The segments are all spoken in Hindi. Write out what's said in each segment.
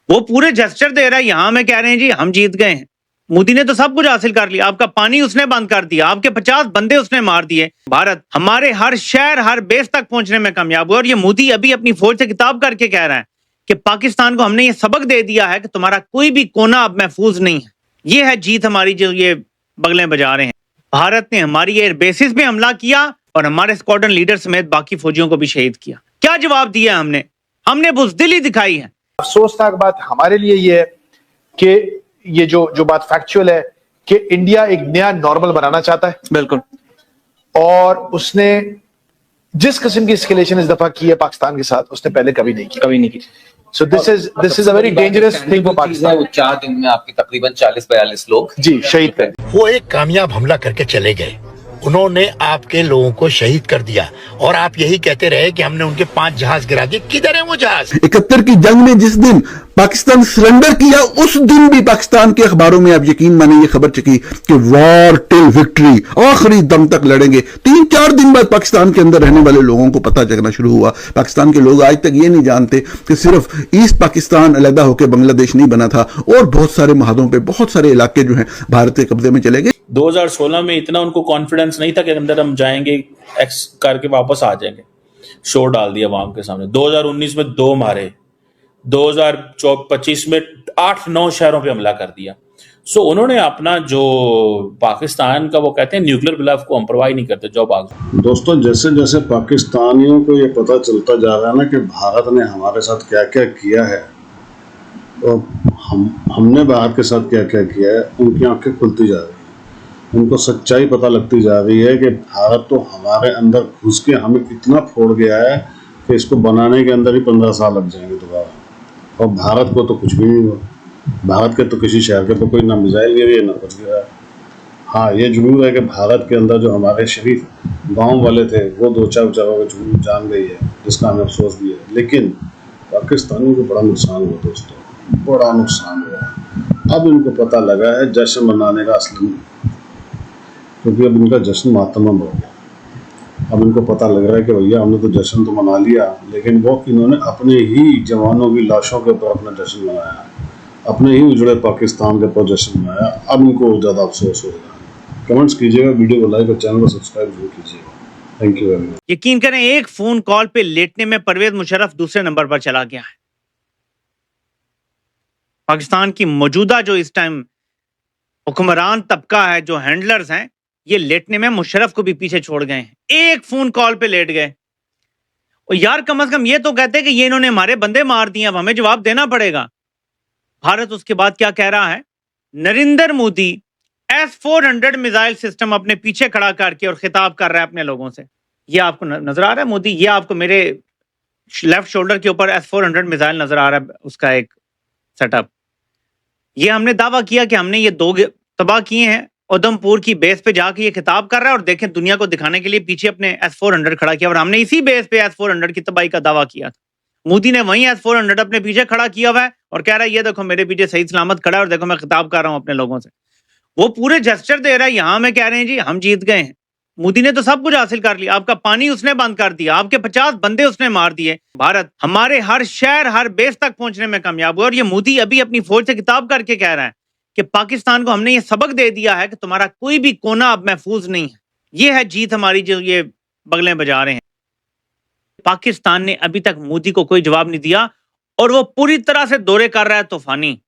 वो पूरे जेस्चर दे रहा है, यहां में कह रहे हैं जी हम जीत गए हैं। मोदी ने तो सब कुछ हासिल कर लिया, आपका पानी उसने बंद कर दिया, आपके 50 बंदे उसने मार दिए। भारत हमारे हर शहर हर बेस तक पहुंचने में कामयाब हुआ। और ये मोदी अभी अपनी फौज से खिताब करके कह रहा है कि पाकिस्तान को हमने ये सबक दे दिया है कि तुम्हारा कोई भी कोना अब महफूज नहीं है। ये है जीत हमारी, जो ये बगलें बजा रहे हैं। भारत ने हमारी एयर बेसिस पे हमला किया और हमारे स्क्वाड्रन लीडर समेत बाकी फौजियों को भी शहीद किया। क्या जवाब दिया हमने बुज़दिली दिखाई है। अफसोसनाक बात हमारे लिए ये है कि ये जो बात फैक्चुअल है कि इंडिया एक नया नॉर्मल बनाना चाहता है। बिल्कुल। और उसने जिस किस्म की एस्केलेशन इस दफा की है पाकिस्तान के साथ, उसने पहले कभी नहीं की। So this is a very dangerous thing for Pakistan. वो 4 दिन में आपके तकरीबन 40-42 लोग जी शहीद थे। वो एक कामयाब हमला करके चले गए, उन्होंने आपके लोगों को शहीद कर दिया और आप यही कहते रहे कि हमने उनके 5 जहाज गिरा दिए। किधर है वो जहाज? 71 की जंग में जिस दिन पाकिस्तान सरेंडर किया, उस दिन भी पाकिस्तान के अखबारों में आप यकीन माने ये खबर चकी कि वॉर टिल विक्ट्री, आखिरी दम तक लड़ेंगे। 3-4 दिन बाद पाकिस्तान के अंदर रहने वाले लोगों को पता चलना शुरू हुआ। पाकिस्तान के लोग आज तक ये नहीं जानते कि सिर्फ ईस्ट पाकिस्तान अलग होकर बांग्लादेश नहीं बना था, और बहुत सारे महादों पे बहुत सारे इलाके जो हैं भारत के कब्जे में चले गए। 2016 में इतना उनको कॉन्फिडेंस नहीं था कि अंदर हम जाएंगे एक्स करके वापस आ जाएंगे। शोर डाल दिया अवाम के सामने। 2019 में 2 मारे, 2025 में 8-9 शहरों पे हमला कर दिया। सो उन्होंने अपना जो पाकिस्तान का वो कहते हैं न्यूक्लियर ब्लफ को हम परवाह नहीं करते। जो दोस्तों, जैसे जैसे पाकिस्तानियों को ये पता चलता जा रहा है ना कि भारत ने हमारे साथ क्या क्या किया है, तो हमने भारत के साथ क्या क्या किया है, उनकी आंखें खुलती जा रही है। उनको सच्चाई पता लगती जा रही है कि भारत तो हमारे अंदर घुस के हमें इतना फोड़ गया है कि इसको बनाने के अंदर ही 15 साल लग जाएंगे दोबारा। और भारत को तो कुछ भी नहीं हुआ। भारत के तो किसी शहर के तो कोई ना मिसाइल गिरी है ना कुछ गिरा है। हाँ, ये जरूर है कि भारत के अंदर जो हमारे शरीफ गांव वाले थे वो 2-4 बेचारों को जान गई है, जिसका हमें अफसोस भी है। लेकिन पाकिस्तानियों को बड़ा नुकसान हुआ दोस्तों, बड़ा नुकसान हुआ। अब इनको पता लगा है जश्न मनाने का असली, क्योंकि अब इनका जश्न मातम हो गया। अब इनको पता लग रहा है कि भैया हमने तो जश्न तो मना लिया, लेकिन वो इन्होंने अपने ही जवानों की लाशों के ऊपर अपना जश्न मनाया, अपने ही उजड़े पाकिस्तान के ऊपर जश्न मनाया। अब इनको ज़्यादा अफसोस होगा। कमेंट्स कीजिएगा, वीडियो को लाइक और चैनल को सब्सक्राइब जरूर कीजिएगा। Thank you very much. यकीन करें, एक फोन कॉल पे लेटने में परवेज मुशर्रफ दूसरे नंबर पर चला गया है। पाकिस्तान की मौजूदा जो इस टाइम हुक्मरान तबका है, जो हैंडलर्स हैं, ये लेटने में मुशर्रफ को भी पीछे छोड़ गए हैं। एक फोन कॉल पे लेट गए। और यार कम से कम ये तो कहते हैं कि ये इन्होंने हमारे बंदे मार दिए, अब हमें जवाब देना पड़ेगा। भारत उसके बाद क्या कह रहा है? Narendra Modi S-400 missile system अपने पीछे खड़ा करके और खिताब कर रहा है अपने लोगों से। ये आपको नजर आ रहा है मोदी? ये आपको मेरे लेफ्ट शोल्डर के ऊपर S-400 मिसाइल नजर आ रहा है, उसका एक सेटअप। ये हमने दावा किया कि हमने ये 2 तबाह किए हैं। उधमपुर की बेस पे जाके ये खिताब कर रहा है और देखें दुनिया को दिखाने के लिए पीछे अपने S-400 खड़ा किया। और हमने इसी बेस पे S-400 की तबाही का दावा किया था। मोदी ने वही S-400 अपने पीछे खड़ा किया हुआ है और कह रहा है ये देखो मेरे पीछे सही सलामत खड़ा है और देखो मैं खिताब कर रहा हूं अपने लोगों से। वो पूरे जेस्चर दे रहा है, यहां में कह रहे हैं जी हम जीत गए हैं। मोदी ने तो सब कुछ हासिल कर लिया, आपका पानी उसने बंद कर दिया, आपके 50 बंदे उसने मार दिए। भारत हमारे हर शहर हर बेस तक पहुंचने में कामयाब हुआ। और ये मोदी अभी अपनी फौज से खिताब करके कह रहा है कि पाकिस्तान को हमने ये सबक दे दिया है कि तुम्हारा कोई भी कोना अब महफूज नहीं है। ये है जीत हमारी, जो ये बगलें बजा रहे हैं। पाकिस्तान ने अभी तक मोदी को कोई जवाब नहीं दिया और वो पूरी तरह से दौरे कर रहा है तूफानी।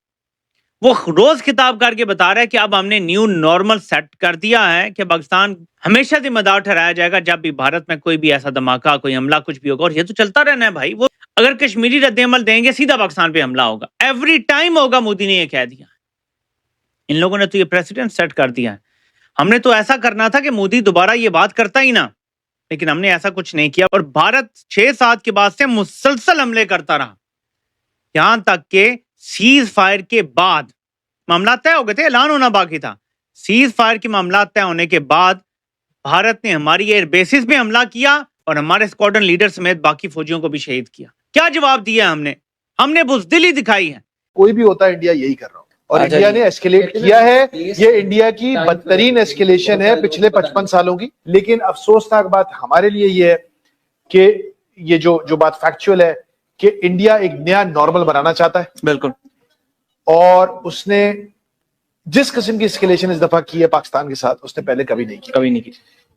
वो रोज खिताब करके बता रहा है कि अब हमने न्यू नॉर्मल सेट कर दिया है कि पाकिस्तान हमेशा जिम्मेदार ठहराया जाएगा जब भी भारत में कोई भी ऐसा धमाका, कोई हमला, कुछ भी होगा। और ये तो चलता रहना है भाई। वो अगर कश्मीरी रद्द-ए-अमल देंगे सीधा पाकिस्तान पे हमला होगा, एवरी टाइम होगा। मोदी ने ये कह दिया। इन लोगों ने तो ये प्रेसिडेंट सेट कर दिया है। हमने तो ऐसा करना था कि मोदी दोबारा ये बात करता ही ना, लेकिन हमने ऐसा कुछ नहीं किया। और भारत 6-7 के बाद से मुसलसल हमले करता रहा, यहां तक के सीज फायर के बाद मामला तय हो गए थे, ऐलान होना बाकी था। सीज फायर के मामला तय होने के बाद भारत ने हमारी एयर बेसिस पे हमला किया और हमारे स्क्वाड्रन लीडर समेत बाकी फौजियों को भी शहीद किया। क्या जवाब दिया हमने बुज़दिली दिखाई है। कोई भी होता है इंडिया यही कर रहा हूँ, और इंडिया ने एस्केलेट किया है। ये इंडिया की बदतरीन एस्केलेशन है पिछले 55 सालों की। लेकिन अफसोसनाक बात हमारे लिए ये है कि ये जो बात फैक्चुअल है कि इंडिया एक नया नॉर्मल बनाना चाहता है, बिल्कुल, और उसने जिस किस्म की एस्केलेशन इस दफा की है पाकिस्तान के साथ, उसने पहले कभी नहीं की।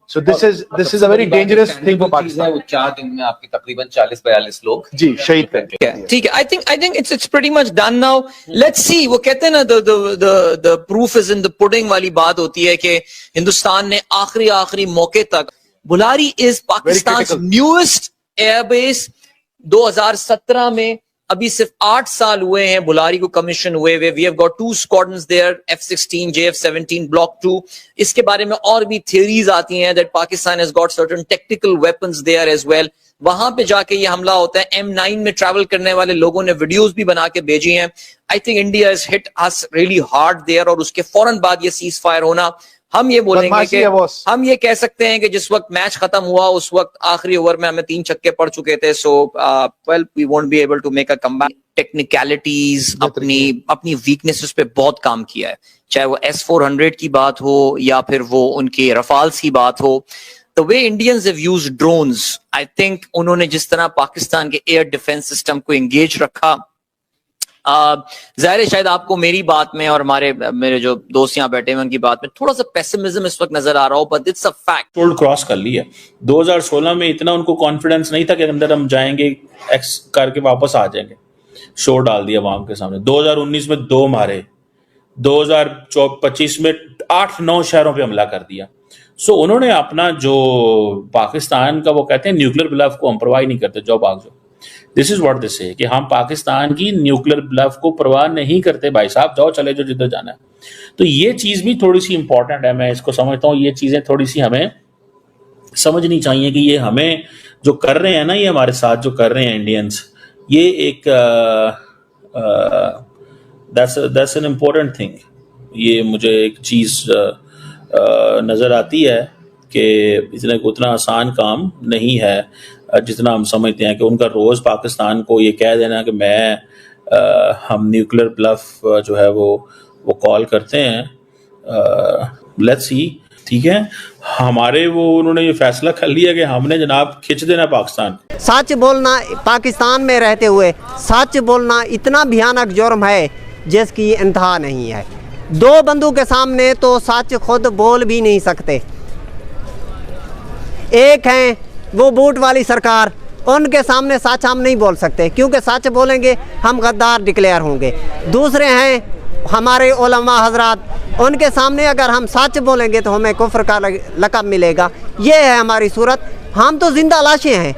So this is a very dangerous thing for Pakistan. वो 4 दिन में आपके तकरीबन 40-42 लोग जी शहीद पे। ठीक है, I think it's pretty much done now. Let's see, वो कहते हैं ना the proof is in the pudding वाली बात होती है कि हिंदुस्तान ने आखिरी मौके तक, बुलारी इज पाकिस्तान न्यूएस्ट एयरबेस। 2017 में अभी सिर्फ 8 साल हुए हैं बुलारी को कमीशन हुए हुए। We have got 2 squadrons there, F-16, JF-17 block 2। इसके बारे में और भी थियरीज आती हैं that Pakistan has got certain technical weapons there as well. वहां पे जाके ये हमला होता है। M9 में ट्रैवल करने वाले लोगों ने वीडियोस भी बना के भेजी हैं। I think India is hit us really hard there, और उसके फौरन बाद ये सीज फायर होना, हम ये बोलेंगे कि हम ये कह सकते हैं कि जिस वक्त मैच खत्म हुआ उस वक्त आखिरी ओवर में हमें 3 छक्के पड़ चुके थे। So well, we won't be able to make a comeback. Technicalities, अपनी वीकनेसेस पे बहुत काम किया है, चाहे वो S-400 की बात हो या फिर वो उनके रफाल्स की बात हो। The way Indians have used drones, I think उन्होंने जिस तरह पाकिस्तान के एयर डिफेंस सिस्टम को एंगेज रखा, जाहिर है शायद आपको मेरी बात में और मेरे जो दोस्त यहाँ बैठे हैं उनकी बात में थोड़ा सा पेसिमिज्म इस वक्त नजर आ रहा हो, but it's a fact. Threshold cross कर लिया। 2016 में इतना उनको कॉन्फिडेंस नहीं था कि अंदर हम जाएंगे, एक्स करके वापस आ जाएंगे। शो डाल दिया आवाम के सामने। 2019 में 2 मारे, 2025 में 8-9 शहरों पे हमला कर दिया। सो उन्होंने अपना जो पाकिस्तान का, वो कहते हैं न्यूक्लियर ब्लफ को हम परवाह नहीं करते, जाओ भाग जाओ। दिस इज व्हाट दिस है कि हम पाकिस्तान की न्यूक्लियर ब्लफ को परवाह नहीं करते, भाई साहब जाओ, चले जाओ जिधर जाना है। तो ये चीज भी थोड़ी सी इंपॉर्टेंट है, मैं इसको समझता हूँ। ये चीजें थोड़ी सी हमें समझनी चाहिए कि ये हमें जो कर रहे हैं ना, ये हमारे साथ जो कर रहे हैं इंडियंस, ये एक दैट्स एन इम्पोर्टेंट थिंग। ये मुझे एक चीज नजर आती है कि उतना आसान काम नहीं है जितना हम समझते हैं। कि उनका रोज पाकिस्तान को ये कह देना कि हम न्यूक्लियर ब्लफ जो है वो कॉल करते हैं। लेट्स सी, ठीक है, हमारे उन्होंने ये फैसला कर लिया कि हमने जनाब खिंच देना पाकिस्तान। सच बोलना पाकिस्तान में रहते हुए, सच बोलना इतना भयानक जुर्म है जिसकी इंतहा नहीं है। 2 बंदों के सामने तो सच खुद बोल भी नहीं सकते। एक हैं वो बूट वाली सरकार, उनके सामने सच हम नहीं बोल सकते क्योंकि सच बोलेंगे हम गद्दार डिक्लेयर होंगे। दूसरे हैं हमारे उलमा हजरात, उनके सामने अगर हम सच बोलेंगे तो हमें कुफ्र का लक़ब मिलेगा। ये है हमारी सूरत। हम तो जिंदा लाशें हैं,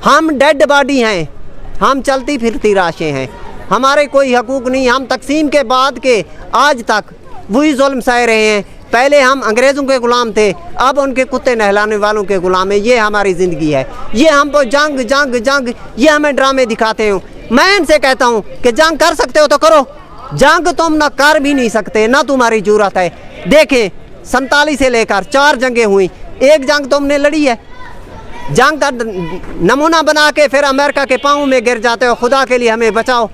हम डेड बॉडी हैं, हम चलती फिरती लाशें हैं, हमारे कोई हकूक़ नहीं। हम तकसीम के बाद के आज तक वही जुल्म सह रहे हैं। पहले हम अंग्रेज़ों के ग़ुलाम थे, अब उनके कुत्ते नहलाने वालों के ग़ुलाम हैं। ये हमारी ज़िंदगी है। ये हमको जंग जंग जंग ये हमें ड्रामे दिखाते हो। मैं इनसे कहता हूँ कि जंग कर सकते हो तो करो, जंग तुम ना कर भी नहीं सकते, ना तुम्हारी जरूरत है। देखें 47 से लेकर 4 जंगें हुई, एक जंग तुमने लड़ी है। जंग का नमूना बना के फिर अमेरिका के पाँव में गिर जाते हो, खुदा के लिए हमें बचाओ।